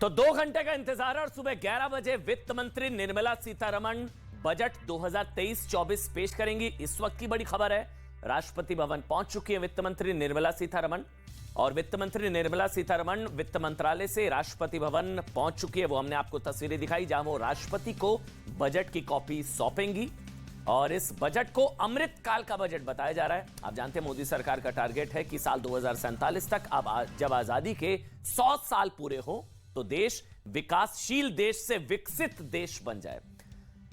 तो 2 घंटे का इंतजार और सुबह 11 बजे वित्त मंत्री निर्मला सीतारमण बजट 2023-24 पेश करेंगी। इस वक्त की बड़ी खबर है, राष्ट्रपति भवन पहुंच चुकी है वित्त मंत्री निर्मला सीतारमण। और वित्त मंत्री निर्मला सीतारमण वित्त मंत्रालय से राष्ट्रपति भवन पहुंच चुकी है। वो हमने आपको तस्वीरें दिखाई जहां वो राष्ट्रपति को बजट की कॉपी सौंपेंगी। और इस बजट को अमृतकाल का बजट बताया जा रहा है। आप जानते हैं मोदी सरकार का टारगेट है कि साल 2047 तक जब आजादी के 100 साल पूरे हो तो देश विकासशील देश से विकसित देश बन जाए।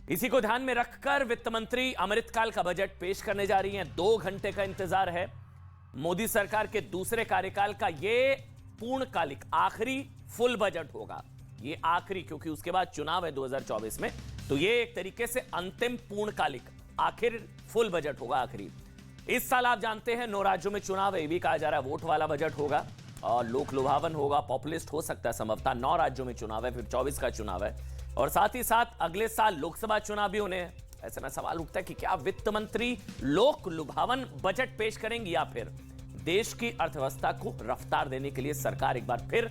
इसी को ध्यान में रखकर वित्त मंत्री अमृतकाल का बजट पेश करने जा रही हैं। 2 घंटे का इंतजार है। मोदी सरकार के दूसरे कार्यकाल का यह पूर्णकालिक आखिरी फुल बजट होगा। ये आखिरी, क्योंकि उसके बाद चुनाव है 2024 में, तो ये एक तरीके से अंतिम पूर्णकालिक आखिर फुल बजट होगा आखिरी। इस साल आप जानते हैं 9 राज्यों में चुनाव है। ये भी कहा जा रहा है वोट वाला बजट होगा और लोक लुभावन होगा, पॉपुलिस्ट हो सकता है संभवतः। 9 राज्यों में चुनाव है, फिर 24 का चुनाव है और साथ ही साथ अगले साल लोकसभा चुनाव भी होने हैं। ऐसे में सवाल उठता है कि क्या वित्त मंत्री लोक लुभावन बजट पेश करेंगी या फिर देश की अर्थव्यवस्था को रफ्तार देने के लिए सरकार एक बार फिर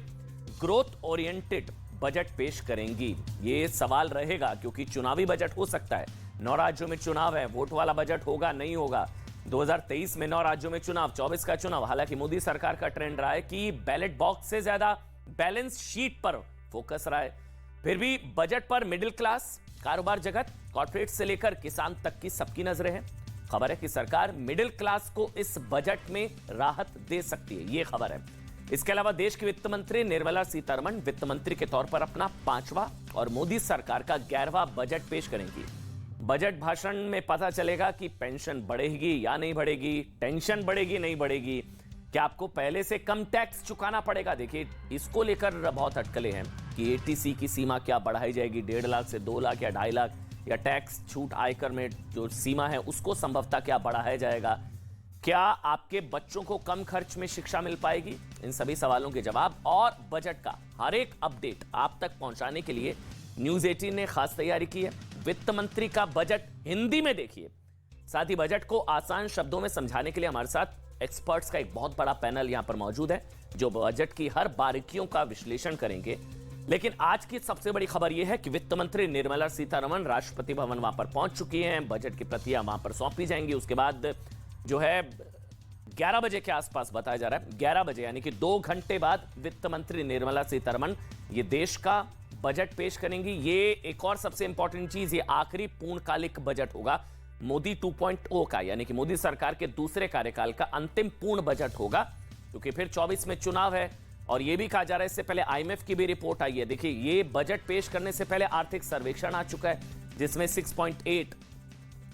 ग्रोथ ओरिएंटेड बजट पेश करेंगी। ये सवाल रहेगा क्योंकि चुनावी बजट हो सकता है। 9 राज्यों में चुनाव है, वोट वाला बजट होगा नहीं होगा। 2023 में 9 राज्यों में चुनाव, 24 का चुनाव। हालांकि मोदी सरकार का ट्रेंड रहा है कि बैलेट बॉक्स से ज्यादा बैलेंस शीट पर फोकस रहा है। फिर भी बजट पर मिडिल क्लास, कारोबार जगत, कॉर्पोरेट से लेकर किसान तक की सबकी नजरें हैं। खबर है कि सरकार मिडिल क्लास को इस बजट में राहत दे सकती है, ये खबर है। इसके अलावा देश की वित्त मंत्री निर्मला सीतारमण वित्त मंत्री के तौर पर अपना 5वां और मोदी सरकार का 11वां बजट पेश करेंगी। बजट भाषण में पता चलेगा कि पेंशन बढ़ेगी या नहीं बढ़ेगी, टेंशन बढ़ेगी नहीं बढ़ेगी, क्या आपको पहले से कम टैक्स चुकाना पड़ेगा। देखिए, इसको लेकर बहुत अटकलें हैं कि एटीसी की सीमा क्या बढ़ाई जाएगी, 1.5 लाख से 2 लाख या 2.5 लाख, या टैक्स छूट आयकर में जो सीमा है उसको संभवतः क्या बढ़ाया जाएगा, क्या आपके बच्चों को कम खर्च में शिक्षा मिल पाएगी। इन सभी सवालों के जवाब और बजट का हर एक अपडेट आप तक पहुंचाने के लिए न्यूज 18 ने खास तैयारी की है। वित्त मंत्री का बजट हिंदी में देखिए, साथ ही बजट को आसान शब्दों में समझाने के लिए हमारे साथ एक्सपर्ट्स का एक बहुत बड़ा पैनल यहां पर मौजूद है जो बजट की हर बारीकियों का विश्लेषण करेंगे। लेकिन आज की सबसे बड़ी खबर यह है कि वित्त मंत्री निर्मला सीतारमण राष्ट्रपति भवन वहां पर पहुंच चुकी हैं। बजट की प्रतियां वहां पर सौंपी जाएंगी। उसके बाद जो है 11 बजे के आसपास बताया जा रहा है, 11 बजे यानी कि 2 घंटे बाद वित्त मंत्री निर्मला सीतारमण ये देश का बजट पेश करेंगी। ये एक और सबसे इंपॉर्टेंट चीज, ये आखिरी पूर्णकालिक बजट होगा मोदी 2.0 का, यानी कि मोदी सरकार के दूसरे कार्यकाल का अंतिम पूर्ण बजट होगा, क्योंकि फिर 24 में चुनाव है। और यह भी कहा जा रहा है, इससे पहले आईएमएफ की भी रिपोर्ट आई है। देखिए, ये बजट पेश करने से पहले आर्थिक सर्वेक्षण आ चुका है जिसमें 6.8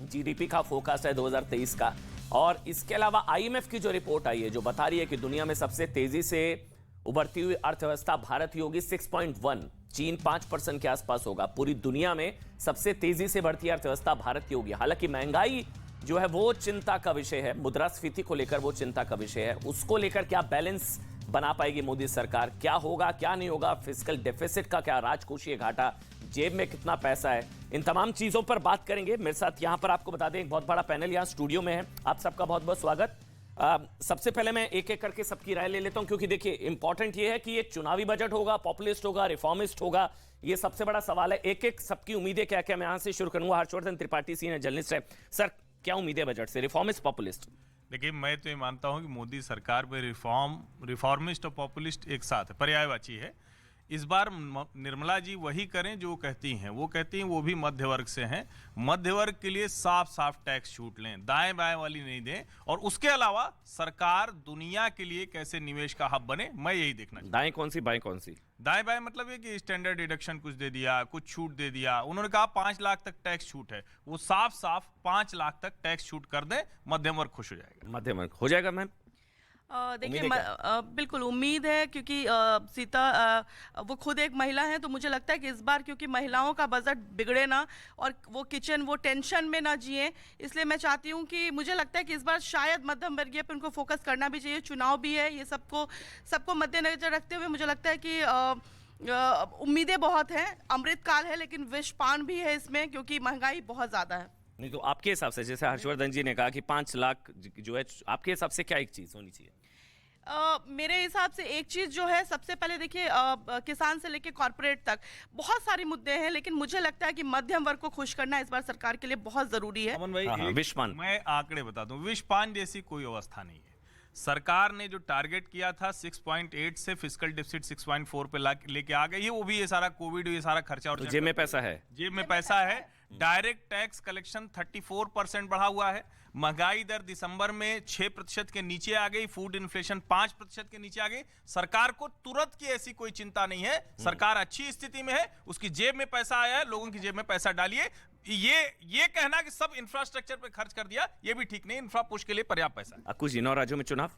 जीडीपी का फोकस है 2023 का। और इसके अलावा आईएमएफ की जो रिपोर्ट आई है जो बता रही है कि दुनिया में सबसे तेजी से उभरती हुई अर्थव्यवस्था भारत ही होगी, 6.1, चीन 5% के आसपास होगा। पूरी दुनिया में सबसे तेजी से बढ़ती अर्थव्यवस्था भारत की होगी। हालांकि महंगाई जो है वो चिंता का विषय है, मुद्रास्फीति को लेकर वो चिंता का विषय है। उसको लेकर क्या बैलेंस बना पाएगी मोदी सरकार, क्या होगा क्या नहीं होगा, फिस्कल डेफिसिट का क्या, राजकोषीय घाटा, जेब में कितना पैसा है, इन तमाम चीजों पर बात करेंगे। मेरे साथ यहां पर आपको बता दें एक बहुत बड़ा पैनल यहां स्टूडियो में है। आप सबका बहुत बहुत स्वागत। सबसे पहले मैं एक एक करके सबकी राय ले लेता हूं, क्योंकि देखिए इंपॉर्टेंट ये है कि ये चुनावी बजट होगा, पॉपुलिस्ट होगा, रिफॉर्मिस्ट होगा, ये सबसे बड़ा सवाल है। एक एक सबकी उम्मीदें क्या क्या, मैं यहां से शुरू करूंगा। हर्षवर्धन त्रिपाठी सीनियर जर्नलिस्ट है। सर, क्या उम्मीदें बजट से, रिफॉर्मिस्ट पॉपुलिस्ट? देखिए, मैं तो ये मानता हूं कि मोदी सरकार में रिफॉर्मिस्ट और पॉपुलिस्ट एक साथ है, पर्यायवाची है। इस बार निर्मला जी वही करें जो कहती हैं। वो कहती हैं वो भी मध्य वर्ग से हैं, मध्य वर्ग के लिए साफ साफ टैक्स छूट लें, दाएं बाएं वाली नहीं दें। और उसके अलावा सरकार दुनिया के लिए कैसे निवेश का हब बने, मैं यही देखना चाहता हूं। दाएं कौन सी बाएं कौन सी? दाएं बाएं मतलब ये कि स्टैंडर्ड डिडक्शन कुछ दे दिया, कुछ छूट दे दिया। उन्होंने कहा 5 लाख तक टैक्स छूट है, वो साफ साफ 5 लाख तक टैक्स छूट कर दें, मध्यम वर्ग खुश हो जाएगा। मध्यम वर्ग हो जाएगा। मैम देखिए, बिल्कुल उम्मीद है, क्योंकि सीता वो खुद एक महिला है, तो मुझे लगता है कि इस बार क्योंकि महिलाओं का बजट बिगड़े ना और वो किचन वो टेंशन में ना जिए, इसलिए मैं चाहती हूँ कि मुझे लगता है कि इस बार शायद मध्यम वर्गीय पर उनको फोकस करना भी चाहिए। चुनाव भी है, ये सबको मद्देनजर रखते हुए मुझे लगता है कि उम्मीदें बहुत हैं। अमृतकाल है लेकिन विषपान भी है इसमें, क्योंकि महंगाई बहुत ज़्यादा है। नहीं तो आपके हिसाब से, जैसे हर्षवर्धन जी ने कहा कि 5 लाख जो है, आपके हिसाब से क्या एक चीज होनी चाहिए? मेरे हिसाब से एक चीज जो है, सबसे पहले देखिए, किसान से लेके कॉर्पोरेट तक बहुत सारे मुद्दे हैं, लेकिन मुझे लगता है कि मध्यम वर्ग को खुश करना इस बार सरकार के लिए बहुत जरूरी है। अमन भाई, हाँ, विश्वपान, मैं आंकड़े बता दूं, विश्वपान जैसी कोई अवस्था नहीं है। सरकार ने जो टारगेट किया था 6.8 से फिस्कल डिफिसिट 6.4 पे लेके आ गई है। वो भी ये सारा कोविड, ये सारा खर्चा और तो जेब में पैसा है, जेब में पैसा है। डायरेक्ट टैक्स कलेक्शन 34% बढ़ा हुआ है। महंगाई दर दिसंबर में 6% के नीचे आ गई। फूड इन्फ्लेशन 5% के नीचे आ गई। सरकार को तुरंत की ऐसी कोई चिंता नहीं है। सरकार अच्छी स्थिति में है, उसकी जेब में पैसा आया है, लोगों की जेब में पैसा डालिए। ये कहना कि सब इंफ्रास्ट्रक्चर पे खर्च कर दिया, ये भी ठीक नहीं। इंफ्रा पुश के लिए पर्याप्त पैसा है। कुछ 9 राज्यों में चुनाव,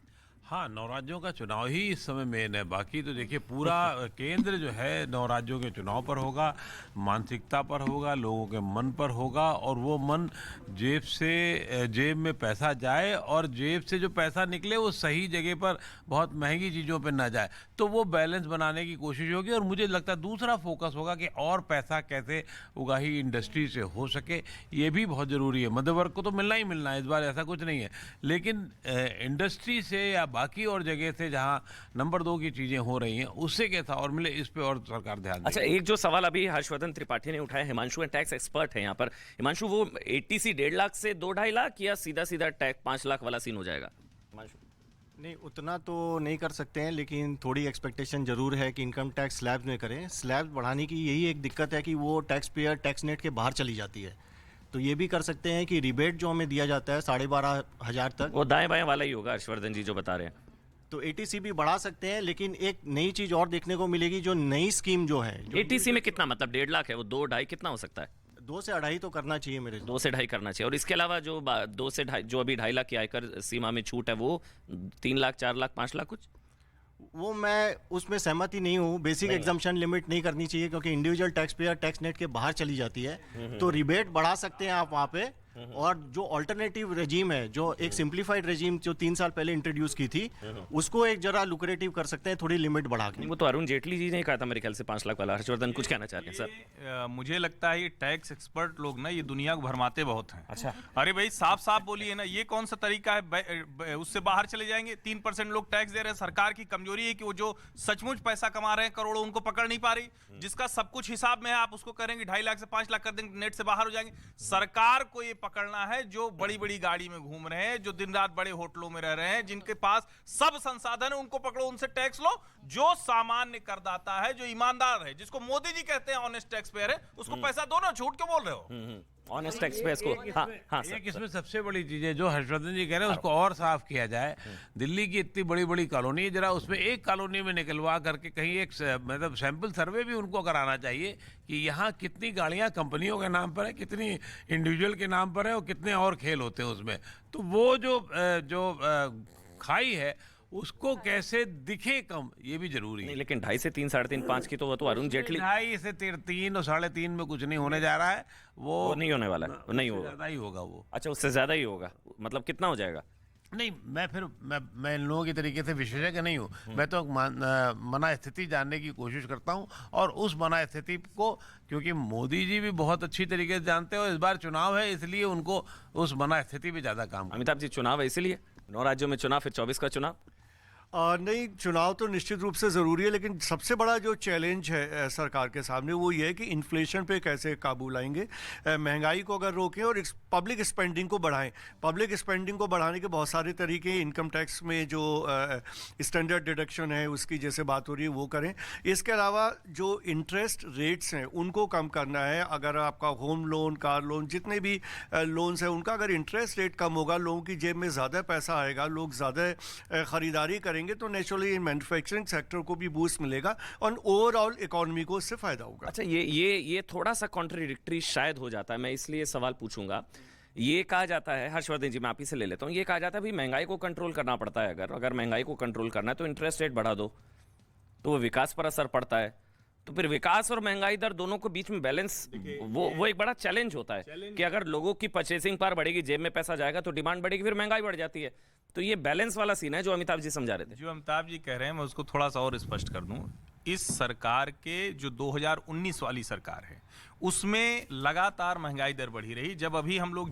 हाँ, 9 राज्यों का चुनाव ही इस समय मेन है। बाकी तो देखिए पूरा केंद्र जो है 9 राज्यों के चुनाव पर होगा, मानसिकता पर होगा, लोगों के मन पर होगा। और वो मन जेब में पैसा जाए और जेब से जो पैसा निकले वो सही जगह पर, बहुत महंगी चीज़ों पर ना जाए, तो वो बैलेंस बनाने की कोशिश होगी। और मुझे लगता है दूसरा फोकस होगा कि और पैसा कैसे उगाही इंडस्ट्री से हो सके, ये भी बहुत ज़रूरी है। मध्य वर्ग को तो मिलना ही मिलना है, इस बार ऐसा कुछ नहीं है, लेकिन इंडस्ट्री से या बाकी और जगह से जहां नंबर 2 की चीजें हो रही हैं, उससे कैसा और मिले, इस पे और सरकार ध्यान देगी। अच्छा, एक जो सवाल अभी हर्षवर्धन त्रिपाठी ने उठाया, हिमांशु टैक्स एक्सपर्ट है यहाँ पर। हिमांशु, वो एटीसी 1.5 लाख से 2-2.5 लाख या सीधा सीधा टैक्स 5 लाख वाला सीन हो जाएगा? हिमांशु, नहीं, उतना तो नहीं कर सकते हैं, लेकिन थोड़ी एक्सपेक्टेशन जरूर है कि इनकम टैक्स स्लैब में करें। स्लैब बढ़ाने की यही एक दिक्कत है कि वो टैक्स पेयर टैक्स नेट के बाहर चली जाती है। तो ये भी कर सकते हैं कि रिबेट जो हमें दिया जाता है 12,500 तक, वो दाएं बाएं वाला ही होगा, हर्षवर्धन जी जो बता रहे हैं। तो एटीसी भी बढ़ा सकते हैं। लेकिन एक नई चीज और देखने को मिलेगी, जो नई स्कीम जो है, एटीसी में कितना, मतलब 1.5 लाख है, वो 2-2.5 कितना हो सकता है? 2 से 2.5 तो करना चाहिए मेरे 2 से 2.5 करना चाहिए। और इसके अलावा जो 2 से 2.5, जो अभी 2.5 लाख की आयकर सीमा में छूट है, वो 3 लाख, 4 लाख, 5 लाख कुछ, वो मैं उसमें सहमति नहीं हूँ। बेसिक एग्जाम्पशन लिमिट नहीं करनी चाहिए, क्योंकि individual tax payer tax net के बाहर चली जाती है। तो रिबेट बढ़ा सकते हैं आप वहाँ पे। और जो ऑल्टरनेटिव रेजीम है, जो एक सिंप्लीफाइड रेजीम जो 3 साल पहले इंट्रोड्यूस की थी, उसको एक जरा लुक्रेटिव कर सकते हैं, थोड़ी लिमिट बढ़ा के। वो तो अरुण जेटली जी ने कहा था मेरे ख्याल से 5 लाख वाला। हर्षवर्धन कुछ कहना चाहते हैं सर? मुझे लगता है ये टैक्स एक्सपर्ट लोग ना, ये दुनिया को भरमाते बहुत हैं। अच्छा, अरे भाई, साफ साफ बोलिए ना, ये कौन सा तरीका है? उससे बाहर चले जाएंगे। 3% लोग टैक्स दे रहे हैं। सरकार की कमजोरी है कि वो जो सचमुच पैसा कमा रहे हैं करोड़ों, उनको पकड़ नहीं पा रही। जिसका सब कुछ हिसाब में है, आप उसको करेंगे 2.5 लाख से 5 लाख कर देंगे, नेट से बाहर हो जाएंगे। सरकार को ये पकड़ना है जो बड़ी बड़ी गाड़ी में घूम रहे हैं, जो दिन रात बड़े होटलों में रह रहे हैं, जिनके पास सब संसाधन है, उनको पकड़ो, उनसे टैक्स लो। जो सामान्य करदाता है, जो ईमानदार है, जिसको मोदी जी कहते हैं ऑनेस्ट टैक्स पेयर है, उसको पैसा दो ना। झूठ क्यों बोल रहे हो? ऑनेस्ट टैक्स पे इसको, हाँ सर, एक इसमें सबसे बड़ी चीज है जो हर्षवर्धन जी कह रहे हैं, उसको और साफ किया जाए। दिल्ली की इतनी बड़ी बड़ी कॉलोनी है, जरा उसमें एक कॉलोनी में निकलवा करके कहीं एक मतलब सैंपल सर्वे भी उनको कराना चाहिए कि यहाँ कितनी गाड़ियाँ कंपनियों के नाम पर है, कितनी इंडिविजुअल के नाम पर है, और कितने और खेल होते हैं उसमें। तो वो जो खाई है उसको कैसे दिखे कम, ये भी जरूरी है। लेकिन 2.5 से 3, 3.5, 5 की तो वो तो अरुण जेटली, 2.5 से 3 और 3.5 में कुछ नहीं होने जा रहा है। वो नहीं होने वाला है, वो नहीं होगा, ज्यादा ही होगा वो। अच्छा, उससे ज्यादा ही होगा, मतलब कितना हो जाएगा? नहीं, मैं इन लोगों की तरीके से विशेषज्ञ नहीं हूँ। मैं तो मना स्थिति जानने की कोशिश करता हूँ, और उस मना स्थिति को, क्योंकि मोदी जी भी बहुत अच्छी तरीके से जानते हो, इस बार चुनाव है इसलिए उनको उस मना स्थिति भी ज्यादा काम। अमिताभ जी, चुनाव है इसीलिए 9 राज्यों में चुनाव, फिर 24 का चुनाव। नहीं, चुनाव तो निश्चित रूप से ज़रूरी है, लेकिन सबसे बड़ा जो चैलेंज है सरकार के सामने, वो ये है कि इन्फ्लेशन पे कैसे काबू लाएंगे, महंगाई को अगर रोकें और पब्लिक स्पेंडिंग को बढ़ाएं। पब्लिक स्पेंडिंग को बढ़ाने के बहुत सारे तरीके, इनकम टैक्स में जो स्टैंडर्ड डिडक्शन है उसकी जैसे बात हो रही है वो करें। इसके अलावा जो इंटरेस्ट रेट्स हैं उनको कम करना है। अगर आपका होम लोन, कार लोन, जितने भी लोन्स हैं, उनका अगर इंटरेस्ट रेट कम होगा, लोगों की जेब में ज़्यादा पैसा आएगा, लोग ज़्यादा ख़रीदारी करेंगे, तो नेचुरली मैन्युफैक्चरिंग सेक्टर को भी बूस्ट मिलेगा और ओवरऑल इकोनॉमी को उससे फायदा होगा। अच्छा, ये थोड़ा सा कॉन्ट्रडिक्टरी शायद हो जाता है, मैं इसलिए सवाल पूछूंगा। ये कहा जाता है, हर्षवर्धन जी मैं आप ही से ले लेता हूँ, ये कहा जाता है भी महंगाई को कंट्रोल करना पड़ता है। अगर महंगाई को कंट्रोल करना है तो इंटरेस्ट रेट बढ़ा दो, तो वो विकास पर असर पड़ता है। तो फिर विकास और महंगाई दर दोनों को बीच में बैलेंस, वो एक बड़ा चैलेंज होता है कि अगर लोगों की परचेसिंग पावर बढ़ेगी, जेब में पैसा जाएगा, तो डिमांड बढ़ेगी, फिर महंगाई बढ़ जाती है। तो ये बैलेंस वाला सीन है जो अमिताभ जी समझा रहे थे। जो अमिताभ जी कह रहे हैं, मैं उसको थोड़ा सा और स्पष्ट कर दूं। इस सरकार के जो 2019 वाली सरकार है उसमें लगातार महंगाई दर बढ़ी रही। जब अभी हम लोग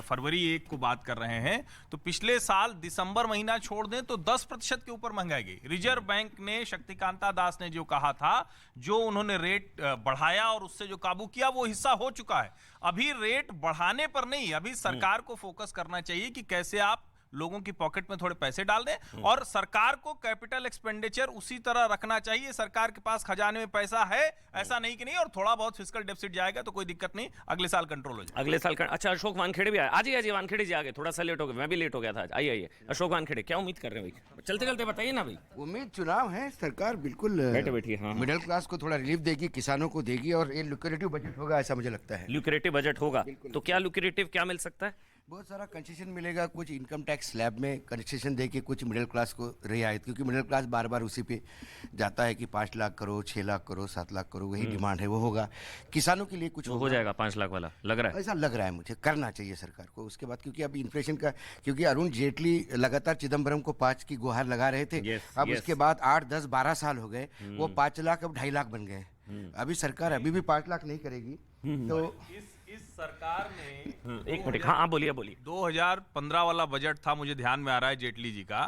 फरवरी 1 को बात कर रहे हैं तो पिछले साल दिसंबर महीना छोड़ दें तो 10% के ऊपर महंगाई गई। रिजर्व बैंक ने, शक्तिकांता दास ने जो कहा था, जो उन्होंने रेट बढ़ाया और उससे जो काबू किया वो हिस्सा हो चुका है। अभी रेट बढ़ाने पर नहीं, अभी सरकार को फोकस करना चाहिए कि कैसे आप लोगों की पॉकेट में थोड़े पैसे डाल दें, और सरकार को कैपिटल एक्सपेंडिचर उसी तरह रखना चाहिए। सरकार के पास खजाने में पैसा है, ऐसा नहीं कि नहीं, और थोड़ा बहुत फिस्कल डेफिसिट जाएगा तो कोई दिक्कत नहीं, अगले साल कंट्रोल हो जाएगा। अगले साल अच्छा, अशोक वानखेड़े भी आए। आज वानखेड़े जी आ गए, थोड़ा सा लेट हो गया, मैं भी लेट हो गया था आज। आइए अशोक वानखेड़े, क्या उम्मीद कर रहे हैं भाई? चलते चलते बताइए ना भाई। उम्मीद चुनाव है, सरकार बिल्कुल बैठिए। हाँ, मिडिल क्लास को थोड़ा रिलीफ देगी, किसानों को देगी, और ये लुक्रेटिव बजट होगा ऐसा मुझे लगता है। लुक्रेटिव बजट होगा तो क्या लुक्रेटिव क्या मिल सकता है? बहुत सारा कंसेशन मिलेगा, कुछ इनकम टैक्स स्लैब में कंसेशन देके कुछ मिडिल क्लास को रियायत, क्योंकि मिडिल क्लास बार बार उसी पे जाता है कि 5 लाख करो, 6 लाख करो, 7 लाख करो, वही डिमांड है, वो होगा। किसानों के लिए कुछ हो जाएगा 5 लाख वाला, लग रहा है ऐसा लग रहा है मुझे, करना चाहिए सरकार को। उसके बाद क्योंकि अभी इन्फ्लेशन का, क्योंकि अरुण जेटली लगातार चिदम्बरम को 5 की गुहार लगा रहे थे, अब उसके बाद 8, 10, 12 साल हो गए, वो 5 लाख अब 2.5 लाख बन गए। अभी सरकार अभी भी 5 लाख नहीं करेगी तो इस सरकार ने एक मिनट, हाँ बोलिए 2015 वाला बजट था, मुझे ध्यान में आ रहा है जेटली जी का,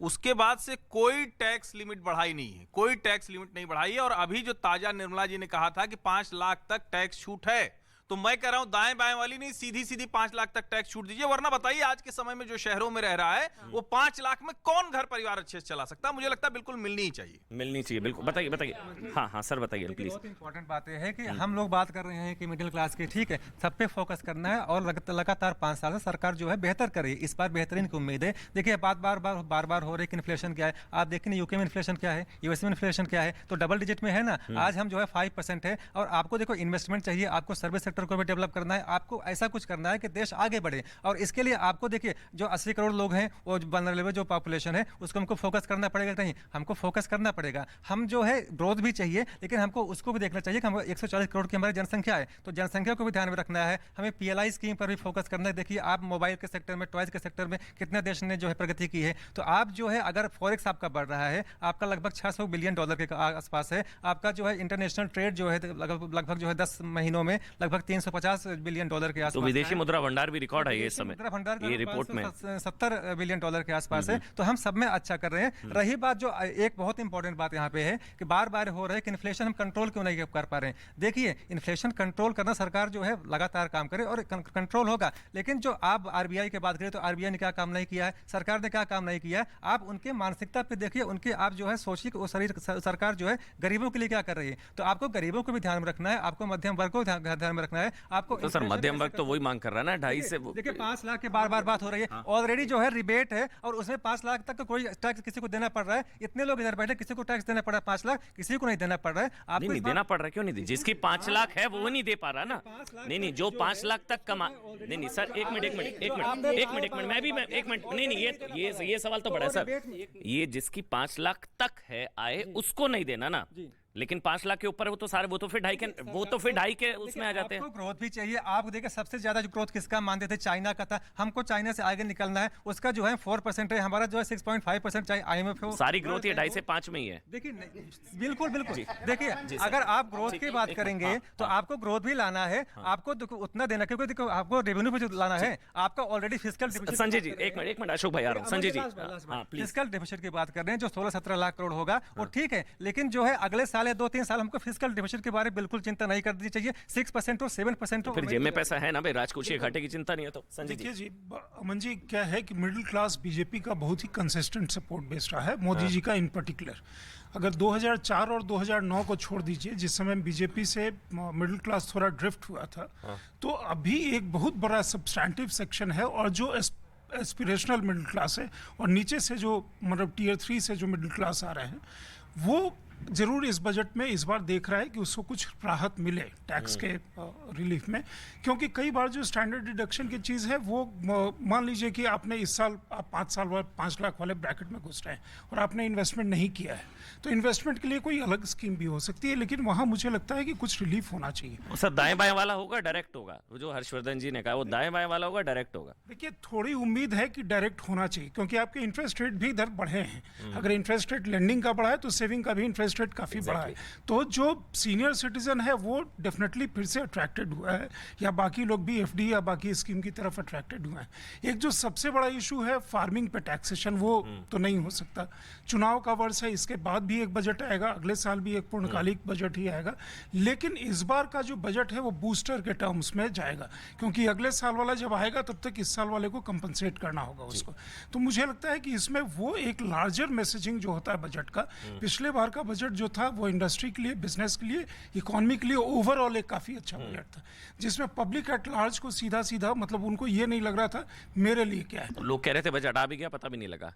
उसके बाद से कोई टैक्स लिमिट बढ़ाई नहीं है, कोई टैक्स लिमिट नहीं बढ़ाई है। और अभी जो ताजा निर्मला जी ने कहा था कि 5 लाख तक टैक्स छूट है, तो मैं कह रहा हूं दाएं बाएं वाली नहीं, सीधी 5 लाख तक टैक्स छूट दीजिए। वरना बताइए आज के समय में जो शहरों में रह रहा है वो 5 लाख में कौन घर परिवार अच्छे से चला सकता है? मुझे लगता है बिल्कुल मिलनी ही चाहिए। बिल्कुल बताइए। हाँ सर बताइए प्लीज। बहुत इंपॉर्टेंट बात यह है कि हम लोग बात कर रहे हैं कि मिडिल क्लास की, ठीक है, सब पे फोकस करना है, और लगातार 5 साल से सरकार जो है बेहतर करे, इस बार बेहतरीन की उम्मीद है। देखिए बात बार हो रही है कि इन्फ्लेशन क्या है। आप देखें यूके में इन्फ्लेशन क्या है, यूएस में इन्फ्लेशन क्या है, तो डबल डिजिट में है ना। आज हम जो है 5% है, और आपको देखो इन्वेस्टमेंट चाहिए, आपको सर्विस सेक्टर को भी डेवलप करना है, आपको ऐसा कुछ करना है कि देश आगे बढ़े। और इसके लिए आपको देखिए जो 80 करोड़ लोग हैं, वो वल्नरेबल जो पॉपुलेशन है, उसको हमको फोकस करना पड़ेगा। नहीं, हमको फोकस करना पड़ेगा। हम जो है ग्रोथ भी चाहिए, लेकिन हमको उसको भी देखना चाहिए कि हम 140 करोड़ की हमारी जनसंख्या है, तो जनसंख्या को भी ध्यान में रखना है। हमें PLI स्कीम पर भी फोकस करना है। देखिए आप मोबाइल के सेक्टर में, टॉयज के सेक्टर में कितने देश ने जो है प्रगति की है। तो आप जो है अगर फॉरेक्स आपका बढ़ रहा है, आपका लगभग $600 बिलियन के आसपास है, आपका जो है इंटरनेशनल ट्रेड जो है लगभग जो है 10 महीनों में लगभग $350 बिलियन के आसपास। तो विदेशी मुद्रा भंडार भी रिकॉर्ड है ये समय, मुद्रा भंडार ये रिपोर्ट में $70 बिलियन के आसपास है। तो हम सब में अच्छा कर रहे हैं। रही बात जो एक बहुत इंपॉर्टेंट बात यहाँ पे है कि बार हो रहा है कि इन्फ्लेशन हम कंट्रोल क्यों नहीं कर पा रहे हैं। देखिए इन्फ्लेशन कंट्रोल करना सरकार जो है लगातार काम करे और कंट्रोल होगा, लेकिन जो आप RBI की बात करें तो RBI ने क्या काम नहीं किया है, सरकार ने क्या काम नहीं किया है। आप उनके मानसिकता पे देखिए, उनके आप जो है सोचिए कि वो सरकार जो है गरीबों के लिए क्या कर रही है। तो आपको गरीबों को भी ध्यान में रखना है, आपको मध्यम वर्ग को ध्यान में रखना है। आपको तो सर मध्यम वर्ग तो वही मांग कर रहा है ना, 2.5 से। देखिए 5 लाख के बार बात हो रही है, ऑलरेडी जो है रिबेट है, और उसमें 5 लाख तक कोई टैक्स किसी को देना पड़ रहा है। इतने लोग इधर बैठे, किसी को टैक्स देना पड़ रहा है 5 लाख, किसी को नहीं देना पड़ रहा है। आपको नहीं देना पड़ रहा है, क्यों नहीं दे? जिसकी 5 लाख है वो नहीं दे पा रहा ना। नहीं जो 5 लाख तक कमा, नहीं सर एक मिनट मैं भी एक मिनट नहीं, ये सवाल तो बड़ा है सर। ये जिसकी 5 लाख तक है आए उसको नहीं देना ना, लेकिन 5 लाख के ऊपर वो तो सारे, वो तो फिर 2.5 के उसमें आ जाते हैं। आपको ग्रोथ भी चाहिए। आप देखिए सबसे ज्यादा जो ग्रोथ किसका मानते थे, चाइना का था। हमको चाइना से आगे निकलना है, उसका जो है 4% है, हमारा जो है 6.5%, चाहे IMF हो। सारी ग्रोथ ये 2.5 से 5 में ही है। देखिए बिल्कुल देखिए अगर आप ग्रोथ की बात करेंगे तो आपको ग्रोथ भी लाना है, आपको उतना देना, क्योंकि देखो आपको रेवेन्यू भी लाना है। आपका already fiscal deficit, Sanjay ji एक मिनट अशोक भाई आ रहा हूं। संजय जी फिस्कल डिफिसिट की बात कर रहे हैं जो 16-17 लाख करोड़ होगा, वो ठीक है, लेकिन जो है अगले साल 2-3 साल हमको फिस्कल डिफिसिट के बारे में बिल्कुल चिंता नहीं करनी चाहिए। 6% हो, 7% हो, फिर जेब में पैसा है ना भाई, राजकोषीय घाटे की चिंता नहीं है। तो संजय देखिए जी, अमन जी क्या है कि मिडिल क्लास बीजेपी का बहुत ही कंसिस्टेंट सपोर्ट बेस रहा है, मोदी जी का इन पर्टिकुलर। अगर 2004 और 2009 को छोड़ दीजिए, जिस समय बीजेपी से मिडिल क्लास थोड़ा ड्रिफ्ट हुआ था, तो अभी एक बहुत बड़ा सब्सटैंटिव सेक्शन है, और जो एस्पिरेशनल मिडिल क्लास है और नीचे से जो मतलब Tier 3 से जो मिडिल क्लास आ रहे हैं, वो जरूर इस बजट में इस बार देख रहा है कि उसको कुछ राहत मिले टैक्स के रिलीफ में। क्योंकि कई बार जो स्टैंडर्ड डिडक्शन की चीज़ है वो मान लीजिए कि आपने इस साल आप 5 साल बाद 5 लाख वाले ब्रैकेट में घुस रहे हैं और आपने इन्वेस्टमेंट नहीं किया है, तो इन्वेस्टमेंट के लिए कोई अलग स्कीम भी हो सकती है, लेकिन वहाँ मुझे लगता है कि कुछ रिलीफ होना चाहिए। सर दाएं बाएं वाला होगा डायरेक्ट होगा, वो जो हर्षवर्धन जी ने कहा वो दाएं बाएं वाला होगा डायरेक्ट होगा? देखिए थोड़ी उम्मीद है कि डायरेक्ट होना चाहिए, क्योंकि आपके इंटरेस्ट रेट भी इधर बढ़े हैं। अगर इंटरेस्ट रेट लेंडिंग का बढ़ा है तो सेविंग का भी इंटरेस्ट इंटरेस्ट रेट काफ़ी बड़ा है, तो जो सीनियर सिटीजन है वो डेफिनेटली फिर से अट्रैक्टेड हुआ है, या बाकी लोग भी एफडी या बाकी स्कीम की तरफ अट्रैक्टेड हुए हैं। एक जो सबसे बड़ा इशू है फार्मिंग पे टैक्सेशन, वो तो नहीं हो सकता। चुनाव का वर्ष है, इसके बाद भी एक बजट आएगा, अगले साल भी एक पूर्णकालिक बजट ही आएगा, लेकिन इस बार का जो बजट है वो बूस्टर के टर्म्स में जाएगा, क्योंकि अगले साल वाला जब आएगा तब तक इस साल वाले को कंपनसेट करना होगा उसको। तो मुझे लगता है कि इसमें वो एक लार्जर मैसेजिंग जो होता है बजट का, पिछले बार का बजट जो था वो इंडस्ट्री के लिए, बिजनेस के लिए, इकोनॉमी के लिए ओवरऑल एक काफ़ी अच्छा बजट था, जिसमें पब्लिक एट लार्ज को सीधा सीधा मतलब उनको ये नहीं लग रहा था मेरे लिए क्या है। लोग कह रहे थे बजट आ भी गया, पता भी नहीं लगा।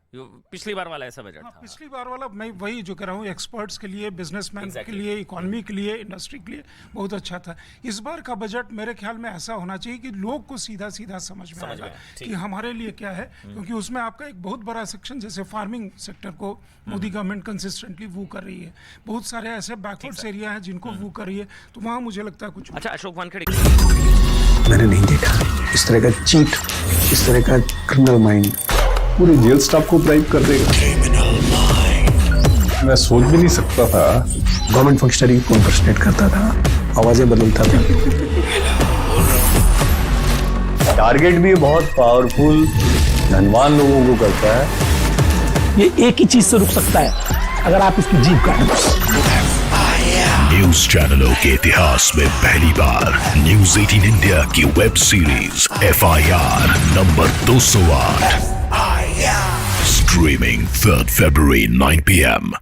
पिछली बार वाला ऐसा बजट था। पिछली बार वाला मैं वही जो कह रहा हूँ, एक्सपर्ट्स के लिए, बिजनेसमैन के लिए, इकोनॉमी के लिए, इंडस्ट्री के लिए बहुत अच्छा था। इस बार का बजट मेरे ख्याल में ऐसा होना चाहिए कि लोग को सीधा सीधा समझ में आएगा कि हमारे लिए क्या है, क्योंकि उसमें आपका एक बहुत बड़ा सेक्शन, जैसे फार्मिंग सेक्टर को मोदी गवर्नमेंट कंसिस्टेंटली वो कर रही है, बहुत सारे ऐसे बैकवर्ड्स एरिया हैं जिनको वो कर रही है, तो वहाँ मुझे लगता है कुछ। अच्छा, अशोक वानखेड़े, मैंने नहीं देखा इस तरह का चीट, इस तरह का क्रिमिनल माइंड पूरे जेल स्टाफ को ब्राइब कर देगा। मैं सोच भी नहीं सकता था गवर्नमेंट फंक्शनरी को इम्पर्सनेट करता था, आवाजें बदलता था। टारगेट भी बहुत पावरफुल धनवान लोगों को करता है। ये एक ही चीज से रुक सकता है, अगर आप इसकी जीभ काट दो। न्यूज चैनलों के इतिहास में पहली बार न्यूज 18 इंडिया की web series FIR number 208 streaming 3rd February 9 PM